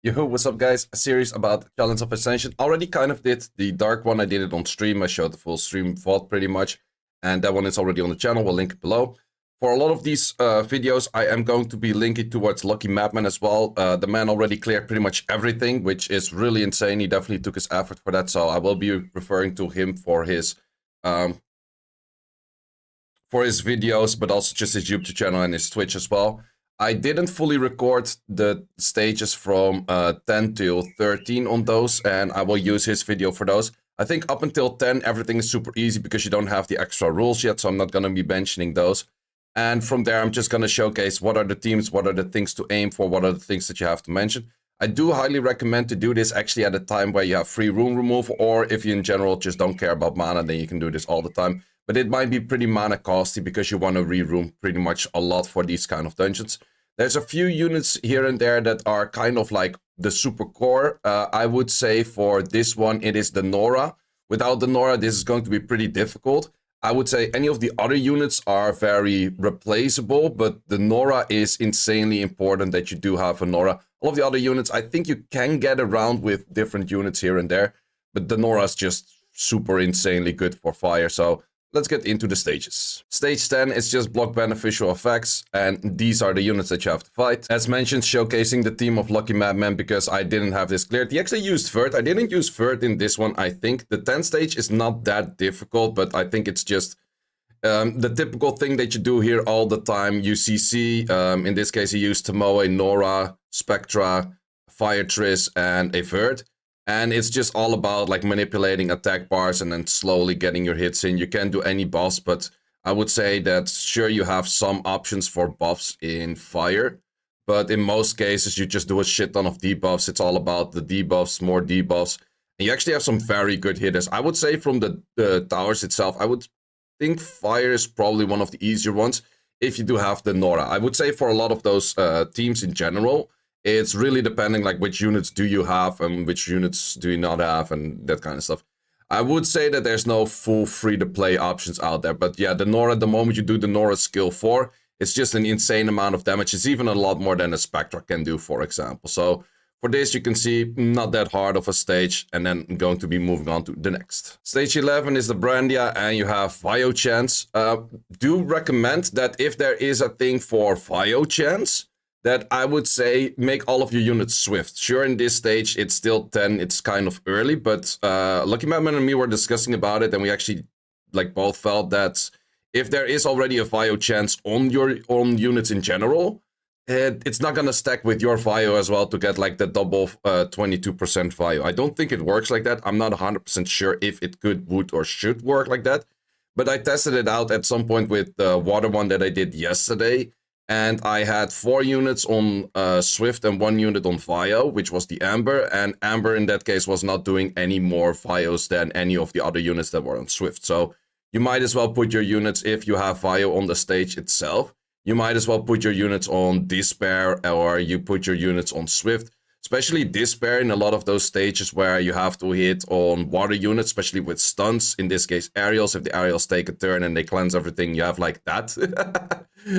Yo, what's up guys? A series about the Challenge of Ascension. Already kind of did the dark one. I did it on stream. I showed the full stream vault pretty much. And that one is already on the channel. We'll link it below. For a lot of these videos, I am going to be linking towards Lucky Madman as well. The man already cleared pretty much everything, which is really insane. He definitely took his effort for that. So I will be referring to him for his videos, but also just his YouTube channel and his Twitch as well. I didn't fully record the stages from 10 till 13 on those, and I will use his video for those. I think up until 10, everything is super easy because you don't have the extra rules yet, so I'm not going to be mentioning those. And from there, I'm just going to showcase what are the teams, what are the things to aim for, what are the things that you have to mention. I do highly recommend to do this actually at a time where you have free rune removal, or if you in general just don't care about mana, then you can do this all the time. But it might be pretty mana costly because you want to re-room pretty much a lot for these kind of dungeons. There's a few units here and there that are kind of like the super core. I would say for this one, it is the Nora. Without the Nora, this is going to be pretty difficult. I would say any of the other units are very replaceable, but the Nora is insanely important that you do have a Nora. All of the other units, I think you can get around with different units here and there, but the Nora is just super insanely good for fire, so let's get into the stages. Stage 10 is just block beneficial effects, and these are the units that you have to fight. As mentioned, showcasing the team of Lucky Madman because I didn't have this cleared. He actually used Vert. I didn't use Vert in this one, I think. The 10th stage is not that difficult, but I think it's just the typical thing that you do here all the time. UCC, in this case he used CoA, Nora, Spectra, Fire Triss, and a Vert. And it's just all about like manipulating attack bars and then slowly getting your hits in. You can't do any buffs, but I would say that sure you have some options for buffs in fire. But in most cases you just do a shit ton of debuffs. It's all about the debuffs, more debuffs. And you actually have some very good hitters. I would say from the towers itself, I would think fire is probably one of the easier ones if you do have the Nora. I would say for a lot of those teams in general, it's really depending like which units do you have and which units do you not have and that kind of stuff. I would say that there's no full free-to-play options out there. But yeah, the Nora, the moment you do the Nora skill 4, it's just an insane amount of damage. It's even a lot more than a Spectra can do, for example. So for this, you can see not that hard of a stage. And then I'm going to be moving on to the next. Stage 11 is the Brandia and you have Vio Chance. Do recommend that if there is a thing for Vio Chance, that I would say make all of your units swift. Sure, in this stage, it's still 10, it's kind of early, but Lucky Madman and me were discussing about it, and we actually like both felt that if there is already a Vio chance on your own units in general, it's not gonna stack with your Vio as well to get like the double 22% Vio. I don't think it works like that. I'm not 100% sure if it could, would, or should work like that, but I tested it out at some point with the water one that I did yesterday. And I had 4 units on Swift and 1 unit on Vio, which was the Amber. And Amber in that case was not doing any more Vios than any of the other units that were on Swift. So you might as well put your units, if you have Vio on the stage itself, you might as well put your units on Despair or you put your units on Swift. Especially Despair in a lot of those stages where you have to hit on water units, especially with stunts. In this case, aerials. If the aerials take a turn and they cleanse everything, you have like that.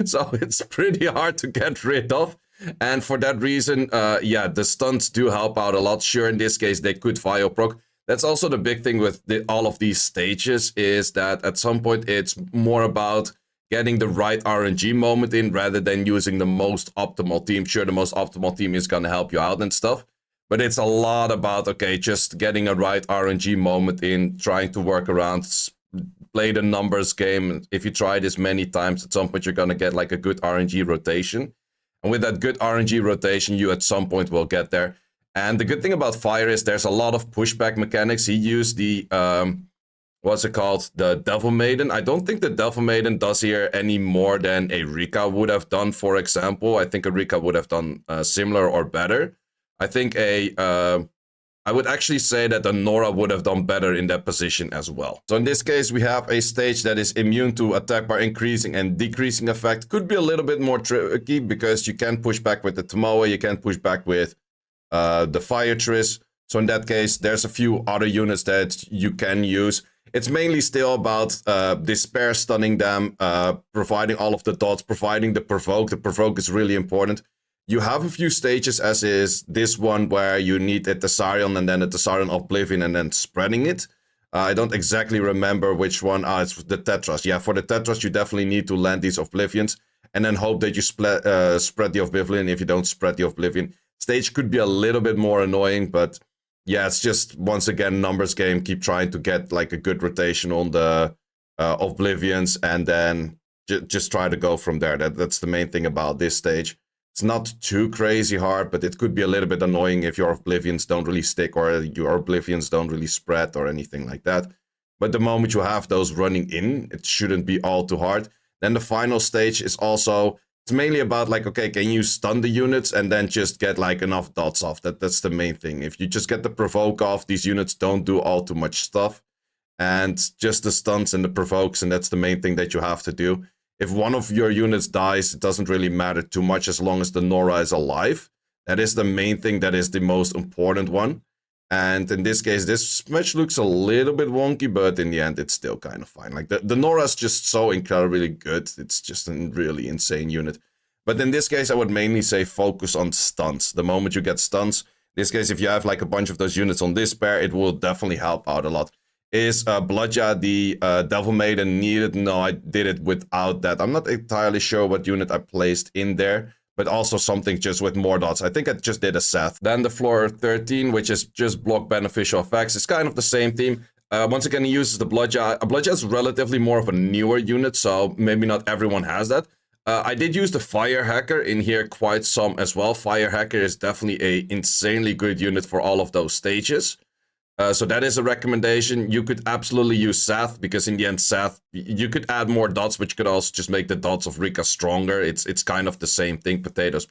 So it's pretty hard to get rid of. And for that reason, yeah, the stunts do help out a lot. Sure, in this case, they could Vio proc. That's also the big thing with all of these stages is that at some point it's more about getting the right RNG moment in rather than using the most optimal team. Sure, the most optimal team is going to help you out and stuff. But it's a lot about, okay, just getting a right RNG moment in, trying to work around, play the numbers game. If you try this many times, at some point you're going to get like a good RNG rotation. And with that good RNG rotation, you at some point will get there. And the good thing about Fire is there's a lot of pushback mechanics. He used the... what's it called? The Devil Maiden. I don't think the Devil Maiden does here any more than a Rika would have done, for example. I think a Rika would have done similar or better. I think I would actually say that the Nora would have done better in that position as well. So in this case, we have a stage that is immune to attack bar increasing and decreasing effect. Could be a little bit more tricky because you can push back with the Tomoe, you can push back with the Fire Triss. So in that case, there's a few other units that you can use. It's mainly still about Despair stunning them, providing all of the dots, providing the provoke. The provoke is really important. You have a few stages, as is this one, where you need a Thessarion and then a Thessarion Oblivion and then spreading it. I don't exactly remember which one. It's the Tetras. Yeah, for the Tetras, you definitely need to land these Oblivions and then hope that you spread the Oblivion. If you don't spread the Oblivion, stage could be a little bit more annoying, but yeah, it's just, once again, numbers game. Keep trying to get like a good rotation on the Oblivions and then just try to go from there. That's the main thing about this stage. It's not too crazy hard, but it could be a little bit annoying if your Oblivions don't really stick or your Oblivions don't really spread or anything like that. But the moment you have those running in, it shouldn't be all too hard. Then the final stage is also, it's mainly about like, okay, can you stun the units and then just get like enough dots off? That's the main thing. If you just get the provoke off, these units don't do all too much stuff. And just the stuns and the provokes, and that's the main thing that you have to do. If one of your units dies, it doesn't really matter too much as long as the Nora is alive. That is the main thing, that is the most important one. And in this case, this match looks a little bit wonky, but in the end, it's still kind of fine. Like, the Nora is just so incredibly good. It's just a really insane unit. But in this case, I would mainly say focus on stuns. The moment you get stuns, in this case, if you have like a bunch of those units on this pair, it will definitely help out a lot. Is Bludja the Devil Maiden needed? No, I did it without that. I'm not entirely sure what unit I placed in there, but also something just with more dots. I think I just did a Seth. Then the floor 13, which is just block beneficial effects. It's kind of the same theme. Once again, he uses the Bludja. Bludja is relatively more of a newer unit, so maybe not everyone has that. I did use the Fire Hacker in here quite some as well. Fire Hacker is definitely a insanely good unit for all of those stages. So that is a recommendation. You could absolutely use Seth, because in the end, Seth, you could add more dots, but you could also just make the dots of Rika stronger. It's kind of the same thing, potatoes.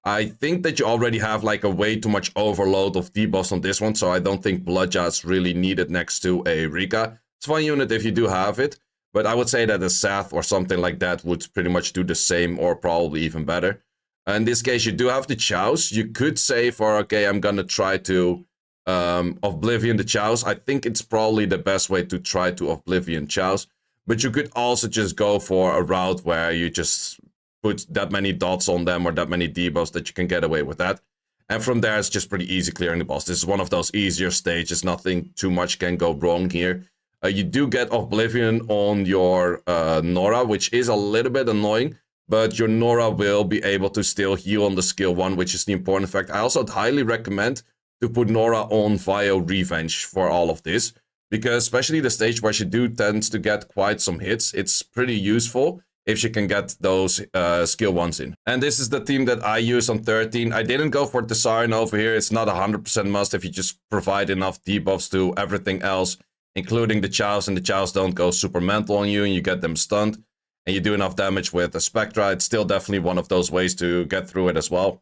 I think that you already have like a way too much overload of debuffs on this one, so I don't think Bludja is really needed next to a Rika. It's a fun unit if you do have it, but I would say that a Seth or something like that would pretty much do the same or probably even better. In this case, you do have the Chows. You could say for, okay, I'm gonna try to Oblivion the Chows. I think it's probably the best way to try to Oblivion Chows, but you could also just go for a route where you just put that many dots on them or that many debuffs that you can get away with that. And from there, it's just pretty easy clearing the boss. This is one of those easier stages. Nothing too much can go wrong here. You do get Oblivion on your Nora, which is a little bit annoying, but your Nora will be able to still heal on the skill 1, which is the important fact. I also highly recommend to put Nora on Vio Revenge for all of this, because especially the stage where she tends to get quite some hits, it's pretty useful if she can get those skill 1s in. And this is the team that I use on 13. I didn't go for Thessarion over here. It's not 100% must if you just provide enough debuffs to everything else, including the Chows, and the Chows don't go super mental on you and you get them stunned, and you do enough damage with the Spectra. It's still definitely one of those ways to get through it as well.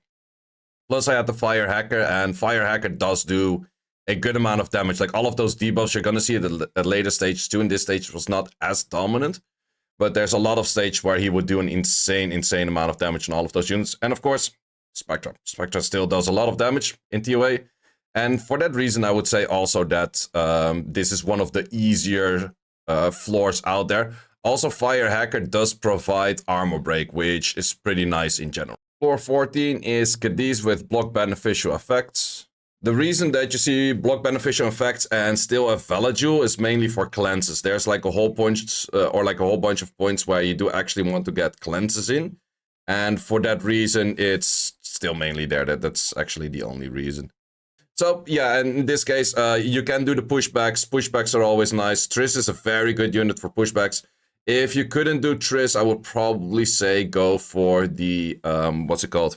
Plus, I had the Fire Hacker, and Fire Hacker does do a good amount of damage. Like, all of those debuffs you're going to see at later stages too. In this stage, was not as dominant, but there's a lot of stage where he would do an insane amount of damage on all of those units. And of course, Spectra. Spectra still does a lot of damage in ToA. And for that reason, I would say also that this is one of the easier floors out there. Also, Fire Hacker does provide armor break, which is pretty nice in general. Floor 14 is Cadiz with block beneficial effects. The reason that you see block beneficial effects and still a Velajul is mainly for cleanses. There's like a whole bunch of points where you do actually want to get cleanses in. And for that reason, it's still mainly there. That's actually the only reason. So yeah, and in this case, you can do the pushbacks. Pushbacks are always nice. Triss is a very good unit for pushbacks. If you couldn't do Triss, I would probably say go for the, Go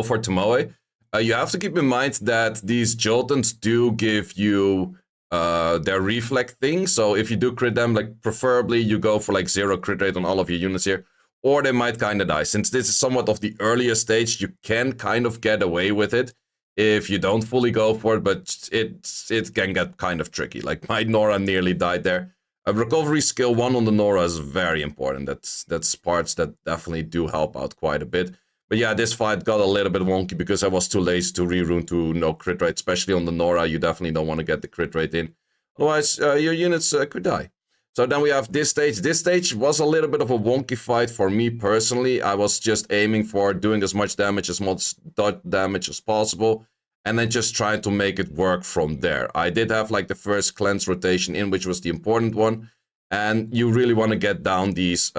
for Tomoe. You have to keep in mind that these Joltons do give you their reflect thing. So if you do crit them, like preferably you go for like 0 crit rate on all of your units here. Or they might kind of die. Since this is somewhat of the earlier stage, you can kind of get away with it if you don't fully go for it, but it can get kind of tricky. Like my Nora nearly died there. A recovery skill 1 on the Nora is very important. That's parts that definitely do help out quite a bit. But yeah, this fight got a little bit wonky because I was too lazy to rerune to no crit rate, especially on the Nora. You definitely don't want to get the crit rate in. Otherwise, your units could die. So then we have this stage. This stage was a little bit of a wonky fight for me personally. I was just aiming for doing as much damage as possible, and then just trying to make it work from there. I did have like the first cleanse rotation in, which was the important one. And you really want to get down these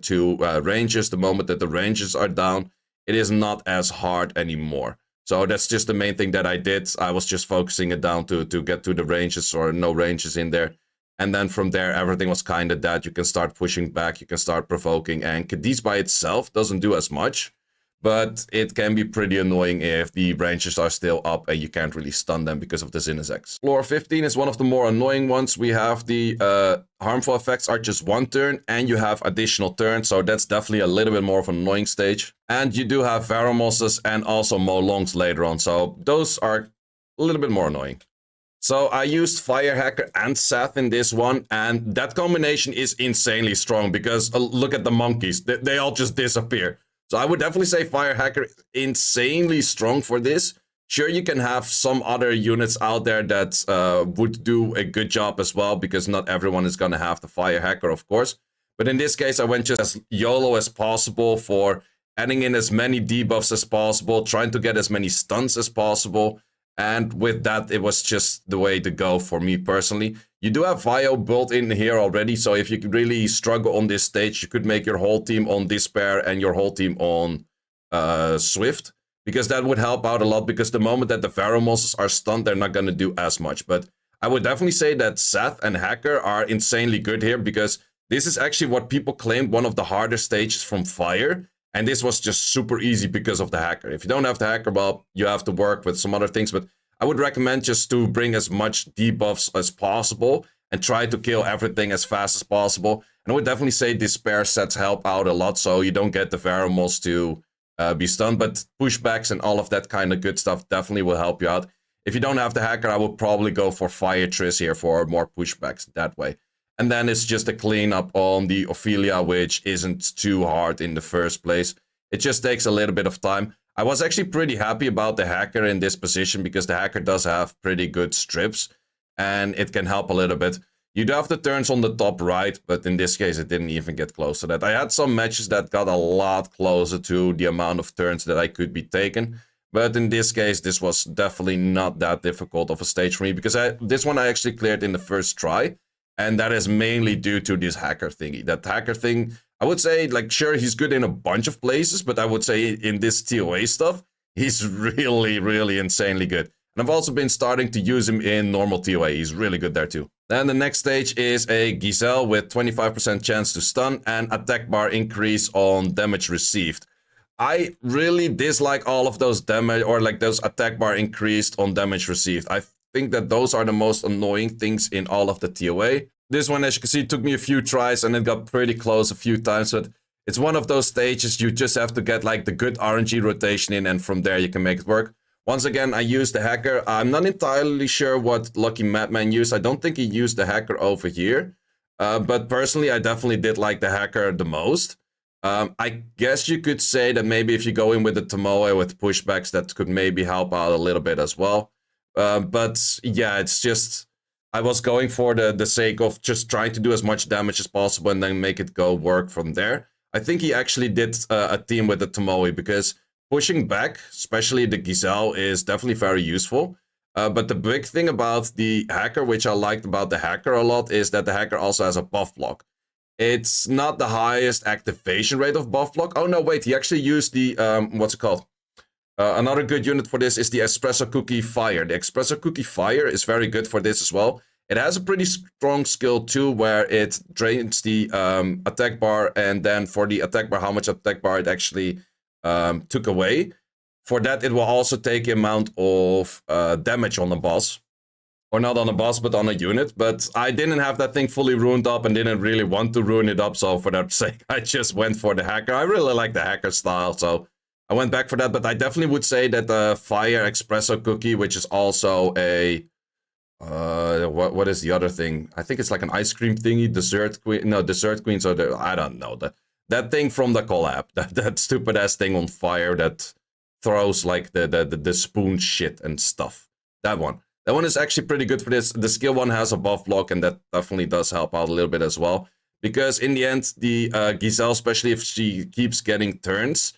two ranges. The moment that the ranges are down, it is not as hard anymore. So that's just the main thing that I did. I was just focusing it down to get to the ranges or no ranges in there. And then from there, everything was kind of that. You can start pushing back, you can start provoking, and Cadiz by itself doesn't do as much. But it can be pretty annoying if the ranges are still up and you can't really stun them because of the Zinnesex. Floor 15 is one of the more annoying ones. We have the harmful effects are just one turn and you have additional turns. So that's definitely a little bit more of an annoying stage. And you do have Varamosses and also Molongs later on. So those are a little bit more annoying. So I used Fire Hacker and Seth in this one, and that combination is insanely strong because look at the monkeys. They all just disappear. So I would definitely say Fire Hacker insanely strong for this. Sure, you can have some other units out there that would do a good job as well, because not everyone is going to have the Fire Hacker, of course. But in this case, I went just as YOLO as possible for adding in as many debuffs as possible, trying to get as many stuns as possible. And with that, it was just the way to go for me personally. You do have Vio built in here already, so if you really struggle on this stage, you could make your whole team on Despair and your whole team on Swift, because that would help out a lot, because the moment that the Varamosses are stunned, they're not going to do as much. But I would definitely say that Seth and Hacker are insanely good here, because this is actually what people claimed one of the harder stages from Fire. And this was just super easy because of the Hacker. If you don't have the Hacker, well, you have to work with some other things. But I would recommend just to bring as much debuffs as possible and try to kill everything as fast as possible. And I would definitely say Despair sets help out a lot, so you don't get the Varamos to be stunned. But pushbacks and all of that kind of good stuff definitely will help you out. If you don't have the Hacker, I would probably go for Fire Triss here for more pushbacks that way. And then it's just a cleanup on the Ophelia, which isn't too hard in the first place. It just takes a little bit of time. I was actually pretty happy about the Hacker in this position, because the Hacker does have pretty good strips and it can help a little bit. You do have the turns on the top right, but in this case it didn't even get close to that. I had some matches that got a lot closer to the amount of turns that I could be taken. But in this case, this was definitely not that difficult of a stage for me, because this one I actually cleared in the first try. And that is mainly due to this Hacker thingy. That Hacker thing, I would say, like, sure, he's good in a bunch of places, but I would say in this TOA stuff, he's really, really insanely good. And I've also been starting to use him in normal TOA. He's really good there too. Then the next stage is a Giselle with 25% chance to stun and attack bar increase on damage received. I really dislike all of those damage, or like those attack bar increased on damage received. I think that those are the most annoying things in all of the TOA. This one, as you can see, took me a few tries and it got pretty close a few times, but it's one of those stages you just have to get like the good RNG rotation in, and from there you can make it work. Once again, I used the Hacker. I'm not entirely sure what Lucky Madman used. I don't think he used the Hacker over here, but personally I definitely did like the Hacker the most. I guess you could say that maybe if you go in with the Tomoe with pushbacks, that could maybe help out a little bit as well. But yeah, it's just, I was going for the sake of just trying to do as much damage as possible and then make it go work from there. I think he actually did a team with the Tomoe, because pushing back, especially the Giselle, is definitely very useful. But the big thing about the Hacker, which I liked about the Hacker a lot, is that the Hacker also has a buff block. It's not the highest activation rate of buff block. Oh no, wait, he actually used the, what's it called? Another good unit for this is the Espresso Cookie Fire. The Espresso Cookie Fire is very good for this as well. It has a pretty strong skill too, where it drains the attack bar, and then for the attack bar, how much attack bar it actually took away. For that, it will also take the amount of damage on the boss. Or not on a boss, but on a unit. But I didn't have that thing fully ruined up and didn't really want to ruin it up. So for that sake, I just went for the Hacker. I really like the Hacker style, so I went back for that. But I definitely would say that the Fire Espresso Cookie, which is also a... what is the other thing? I think it's like an ice cream thingy. Dessert Queen. No, Dessert Queen. So I don't know. That thing from the collab. That stupid ass thing on fire that throws like the spoon shit and stuff. That one. That one is actually pretty good for this. The skill one has a buff block, and that definitely does help out a little bit as well. Because in the end, the Giselle, especially if she keeps getting turns,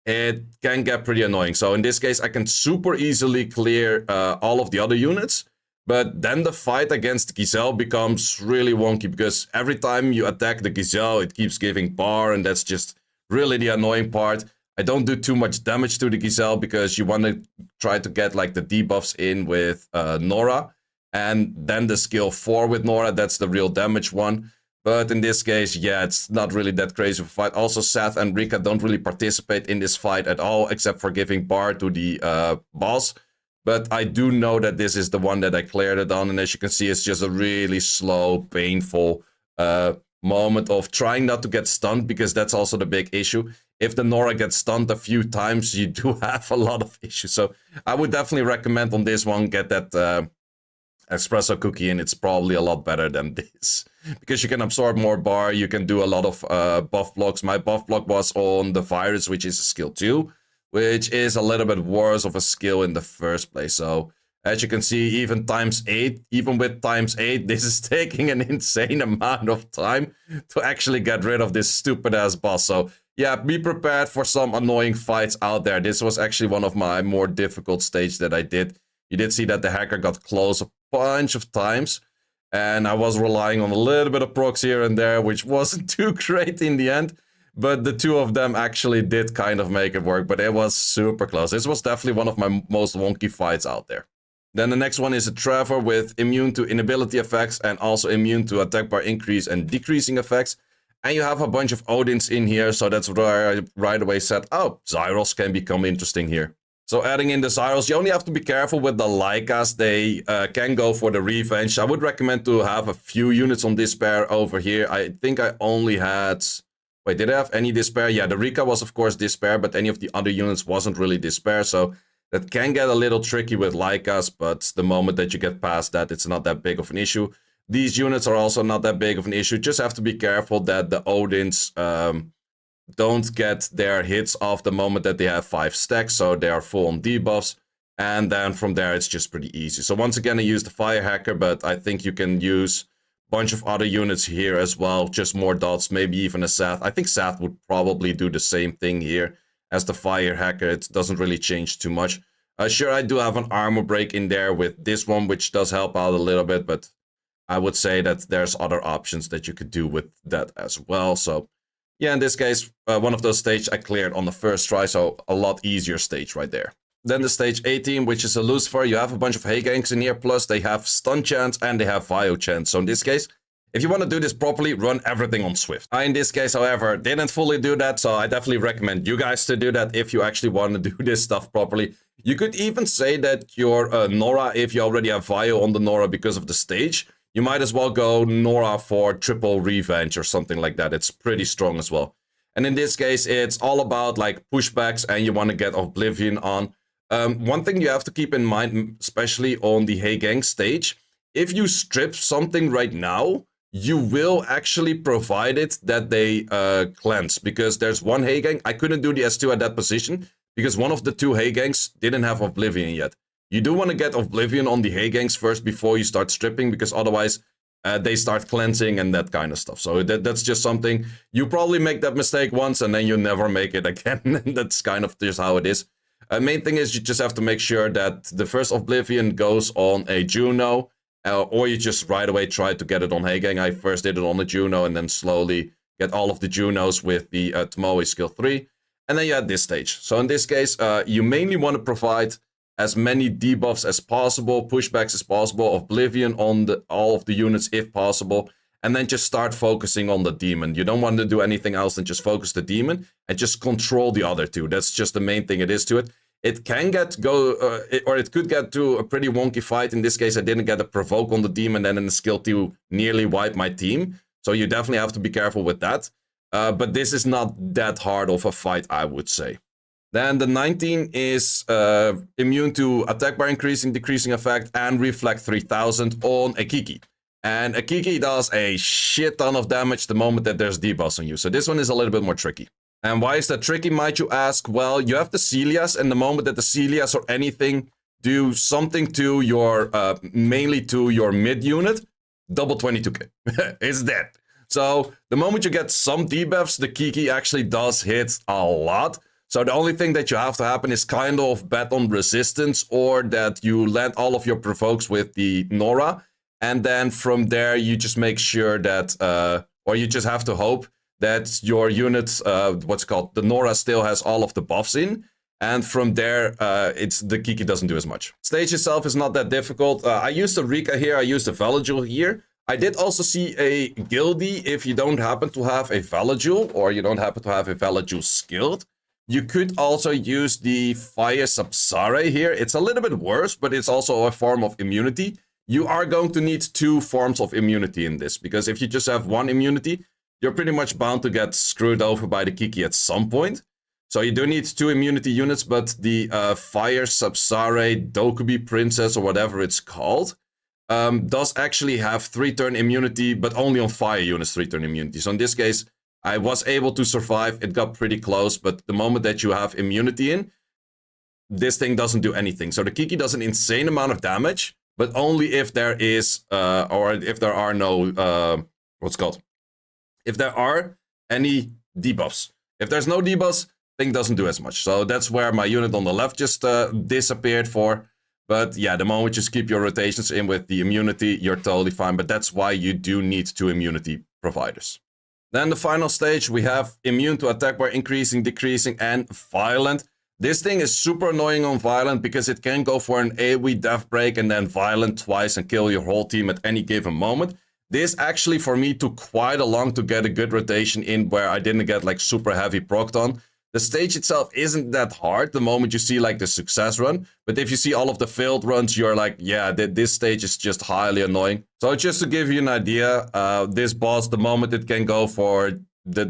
it can get pretty annoying. So in this case, I can super easily clear all of the other units. But then the fight against Giselle becomes really wonky, because every time you attack the Giselle, it keeps giving bar, and that's just really the annoying part. I don't do too much damage to the Giselle because you want to try to get like the debuffs in with Nora. And then the skill 4 with Nora, that's the real damage one. But in this case, yeah, it's not really that crazy of a fight. Also, Seth and Rika don't really participate in this fight at all, except for giving bar to the boss. But I do know that this is the one that I cleared it on. And as you can see, it's just a really slow, painful moment of trying not to get stunned, because that's also the big issue. If the Nora gets stunned a few times, you do have a lot of issues. So I would definitely recommend on this one, get that espresso cookie in. It's probably a lot better than this, because you can absorb more bar. You can do a lot of buff blocks. My buff block was on the virus, which is a skill 2, which is a little bit worse of a skill in the first place. So as you can see, even ×8, even with ×8, this is taking an insane amount of time to actually get rid of this stupid ass boss. So yeah, be prepared for some annoying fights out there. This was actually one of my more difficult stages that I did. You did see that the hacker got close a bunch of times, and I was relying on a little bit of procs here and there, which wasn't too great in the end. But the two of them actually did kind of make it work, but it was super close. This was definitely one of my most wonky fights out there. Then the next one is a Trevor with immune to inability effects and also immune to attack bar increase and decreasing effects. And you have a bunch of Odins in here, so that's where I right away said, oh, Zyros can become interesting here. So adding in the Zyros, you only have to be careful with the Lycas. They can go for the revenge. I would recommend to have a few units on Despair over here. I think I only had... Wait, did I have any Despair? Yeah, the Rika was of course Despair, but any of the other units wasn't really Despair. So that can get a little tricky with Lycas, but the moment that you get past that, it's not that big of an issue. These units are also not that big of an issue. Just have to be careful that the Odins don't get their hits off the moment that they have 5 stacks, so they are full on debuffs. And then from there, it's just pretty easy. So once again, I used the Fire Hacker, but I think you can use a bunch of other units here as well. Just more dots, maybe even a Seth. I think Seth would probably do the same thing here as the Fire Hacker. It doesn't really change too much. Sure, I do have an armor break in there with this one, which does help out a little bit, but I would say that there's other options that you could do with that as well. So yeah, in this case, one of those stages I cleared on the first try, so a lot easier stage right there. Then the stage 18, which is a Lucifer. You have a bunch of Heigangs in here, plus they have stun chance and they have Vio chance. So in this case, if you want to do this properly, run everything on Swift. I, in this case, however, didn't fully do that, so I definitely recommend you guys to do that if you actually want to do this stuff properly. You could even say that your Nora, if you already have Vio on the Nora because of the stage, you might as well go Nora for triple revenge or something like that. It's pretty strong as well. And in this case, it's all about like pushbacks and you want to get Oblivion on. One thing you have to keep in mind, especially on the Heigang stage, if you strip something right now, you will actually provide it that they cleanse. Because there's one Heigang, I couldn't do the S2 at that position because one of the two Heigangs didn't have Oblivion yet. You do want to get Oblivion on the Heigangs first before you start stripping, because otherwise they start cleansing and that kind of stuff. So that's just something, you probably make that mistake once and then you never make it again. That's kind of just how it is. Main thing is you just have to make sure that the first Oblivion goes on a Juno, or you just right away try to get it on Heigang. I first did it on the Juno and then slowly get all of the Junos with the Tomoe skill 3. And then you had this stage. So in this case, you mainly want to provide as many debuffs as possible, pushbacks as possible, Oblivion on all of the units if possible, and then just start focusing on the demon. You don't want to do anything else than just focus the demon and just control the other two. That's just the main thing it is to it. It can it could get to a pretty wonky fight. In this case, I didn't get a provoke on the demon, and then the skill 2 nearly wiped my team. So you definitely have to be careful with that. But this is not that hard of a fight, I would say. Then the 19 is immune to attack bar increasing, decreasing effect, and reflect 3000 on Akiki. And Akiki does a shit ton of damage the moment that there's debuffs on you. So this one is a little bit more tricky. And why is that tricky, might you ask? Well, you have the Celias, and the moment that the Celias or anything do something to your, mainly to your mid unit, double 22k. It's dead. So the moment you get some debuffs, the Kiki actually does hit a lot. So the only thing that you have to happen is kind of bet on resistance, or that you land all of your provokes with the Nora. And then from there, you just make sure that, or you just have to hope that your unit, the Nora still has all of the buffs in. And from there, the Kiki doesn't do as much. Stage itself is not that difficult. I used the Rika here, I used the Valajul here. I did also see a Gildy. If you don't happen to have a Valajul, or you don't happen to have a Valajul skilled, you could also use the Fire Sapsare here. It's a little bit worse, but it's also a form of immunity. You are going to need 2 forms of immunity in this, because if you just have 1 immunity, you're pretty much bound to get screwed over by the Kiki at some point. So you do need 2 immunity units, but the Fire Sapsare Dokubi Princess, or whatever it's called, does actually have 3-turn immunity, but only on fire units 3-turn immunity. So in this case, I was able to survive. It got pretty close, but the moment that you have immunity in, this thing doesn't do anything. So the Kiki does an insane amount of damage, but only if there is, or if there are no, if there are any debuffs. If there's no debuffs, thing doesn't do as much. So that's where my unit on the left just disappeared for. But yeah, the moment you just keep your rotations in with the immunity, you're totally fine. But that's why you do need 2 immunity providers. Then the final stage, we have immune to attack by increasing, decreasing, and violent. This thing is super annoying on violent because it can go for an AoE death break and then violent twice and kill your whole team at any given moment. This actually for me took quite a long to get a good rotation in where I didn't get like super heavy procced on. The stage itself isn't that hard the moment you see like the success run. But if you see all of the failed runs, you're like, yeah, this stage is just highly annoying. So just to give you an idea, this boss, the moment it can go for the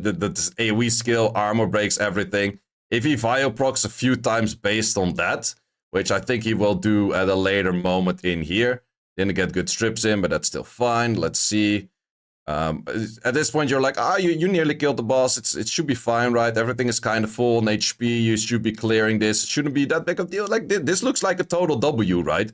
AoE skill, armor breaks, everything. If he Vio procs a few times based on that, which I think he will do at a later moment in here. Didn't get good strips in, but that's still fine. Let's see. At this point, you're like, you nearly killed the boss. It should be fine, right? Everything is kind of full on HP. You should be clearing this. It shouldn't be that big of a deal. Like, this looks like a total W, right?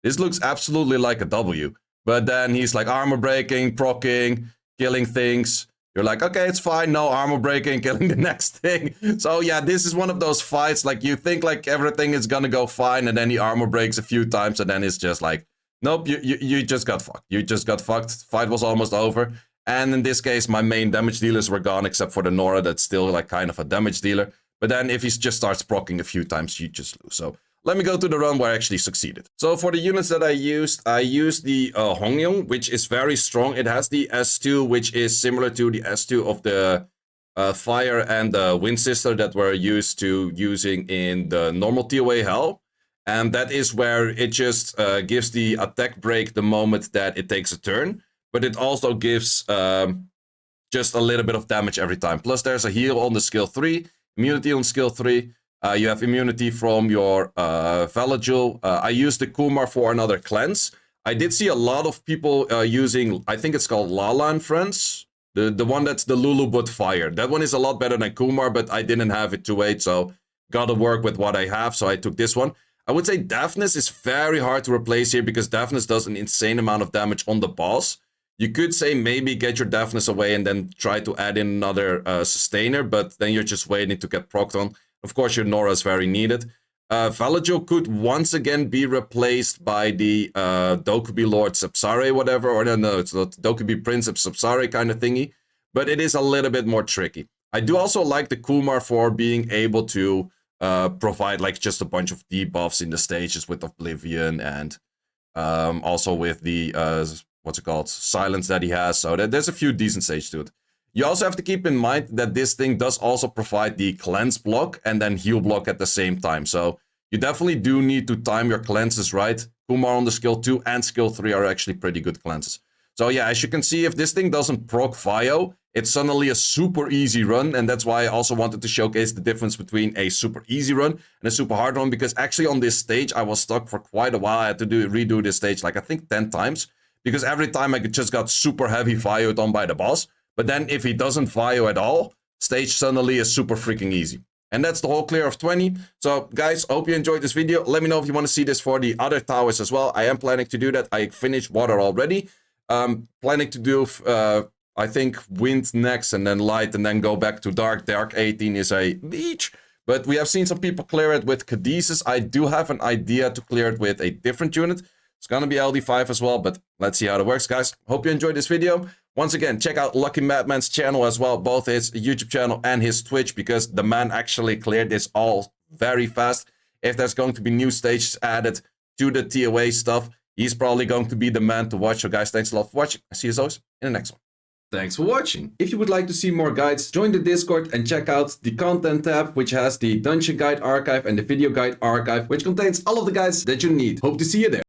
This looks absolutely like a W. But then he's like armor breaking, proccing, killing things. You're like, okay, it's fine. No armor breaking, killing the next thing. So yeah, this is one of those fights. Like, you think like everything is gonna go fine, and then he armor breaks a few times, and then it's just like, nope, you just got fucked. You just got fucked. Fight was almost over. And in this case, my main damage dealers were gone, except for the Nora, that's still like kind of a damage dealer. But then if he just starts proccing a few times, you just lose. So let me go to the run where I actually succeeded. So for the units that I used the Hongyong, which is very strong. It has the S2, which is similar to the S2 of the Fire and the Wind Sister that we're used to using in the normal ToA Hell. And that is where it just gives the attack break the moment that it takes a turn. But it also gives just a little bit of damage every time. Plus there's a heal on the skill 3, immunity on skill 3. You have immunity from your Valajul. I used the Kumar for another cleanse. I did see a lot of people using, I think it's called Lala and Friends. The one that's the Lulu but fire. That one is a lot better than Kumar, but I didn't have it to wait, so gotta work with what I have, so I took this one. I would say Daphnis is very hard to replace here because Daphnis does an insane amount of damage on the boss. You could say maybe get your Daphnis away and then try to add in another sustainer, but then you're just waiting to get procced on. Of course, your Nora is very needed. Valajul could once again be replaced by the Dokubi Lord Sapsare, whatever, or no, it's not Dokubi Prince of Sapsare kind of thingy, but it is a little bit more tricky. I do also like the Kumar for being able to provide like just a bunch of debuffs in the stages with Oblivion and also with the silence that he has. So there's a few decent stages to it. You also have to keep in mind that this thing does also provide the cleanse block and then heal block at the same time. So you definitely do need to time your cleanses right. Kumar on the skill 2 and skill 3 are actually pretty good cleanses. So yeah, as you can see, if this thing doesn't proc Vio, it's suddenly a super easy run. And that's why I also wanted to showcase the difference between a super easy run and a super hard run. Because actually on this stage, I was stuck for quite a while. I had to redo this stage like I think 10 times. Because every time I just got super heavy Vio'd on by the boss. But then if he doesn't Vio at all, stage suddenly is super freaking easy. And that's the whole clear of 20. So guys, hope you enjoyed this video. Let me know if you want to see this for the other towers as well. I am planning to do that. I finished water already. Planning to do, I think, wind next and then light and then go back to dark. Dark 18 is a beach. But we have seen some people clear it with Caduceus. I do have an idea to clear it with a different unit. It's going to be LD5 as well, but let's see how it works, guys. Hope you enjoyed this video. Once again, check out Lucky Madman's channel as well, both his YouTube channel and his Twitch, because the man actually cleared this all very fast. If there's going to be new stages added to the TOA stuff, he's probably going to be the man to watch. So guys, thanks a lot for watching. I see you always in the next one. Thanks for watching. If you would like to see more guides, join the Discord and check out the content tab, which has the dungeon guide archive and the video guide archive, which contains all of the guides that you need. Hope to see you there.